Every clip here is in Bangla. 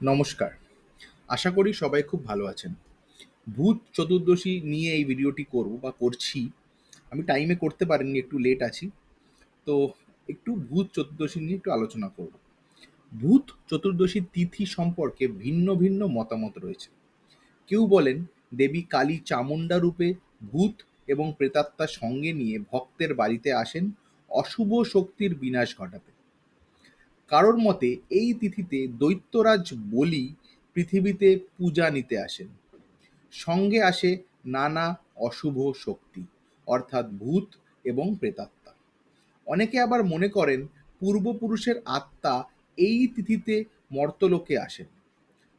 নমস্কার। আশা করি সবাই খুব ভালো আছেন। ভূত চতুর্দশী নিয়ে এই ভিডিওটি করব বা করছি। আমি টাইমে করতে পারিনি, একটু লেট আছি। তো একটু ভূত চতুর্দশী নিয়ে একটু আলোচনা করব। ভূত চতুর্দশীর তিথি সম্পর্কে ভিন্ন ভিন্ন মতামত রয়েছে। কেউ বলেন দেবী কালী চামুণ্ডা রূপে ভূত এবং প্রেতাত্মা সঙ্গে নিয়ে ভক্তের বাড়িতে আসেন অশুভ শক্তির বিনাশ ঘটাতে। কারোর মতে এই তিথিতে দৈত্যরাজ বলি পৃথিবীতে পূজা নিতে আসেন। সঙ্গে আসে নানা অশুভ শক্তি, অর্থাৎ ভূত এবং প্রেতাত্মা। অনেকে আবার মনে করেন পূর্বপুরুষের আত্মা এই তিথিতে মর্তলোকে আসেন।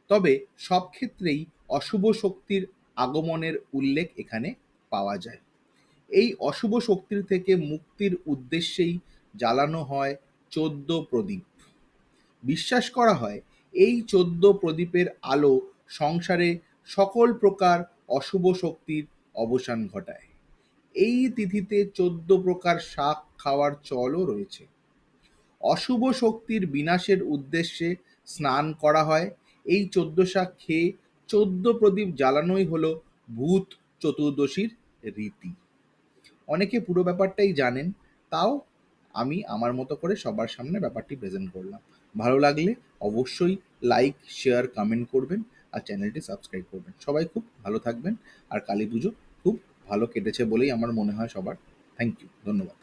তবে সব ক্ষেত্রেই অশুভ শক্তির আগমনের উল্লেখ এখানে পাওয়া যায়। এই অশুভ শক্তির থেকে মুক্তির উদ্দেশ্যেই জ্বালানো হয় 14 প্রদীপ। বিশ্বাস করা হয় এই 14 প্রদীপের আলো সংসারে সকল প্রকার অশুভ শক্তির অবসান ঘটায়। এই তিথিতে 14 প্রকার শাক খাওয়ার চলও রয়েছে। অশুভ শক্তির বিনাশের উদ্দেশ্যে স্নান করা হয়। এই 14 শাক খেয়ে 14 প্রদীপ জ্বালানোই হলো ভূত চতুর্দশীর রীতি। অনেকে পুরো ব্যাপারটাই জানেন, তাও আমি আমার মতো করে সবার সামনে ব্যাপারটি প্রেজেন্ট করলাম। ভালো লাগলে অবশ্যই লাইক, শেয়ার, কমেন্ট করবেন আর চ্যানেলটি সাবস্ক্রাইব করবেন। সবাই খুব ভালো থাকবেন আর কালী পুজো খুব ভালো কেটেছে বলেই আমার মনে হয় সবার। থ্যাংক ইউ, ধন্যবাদ।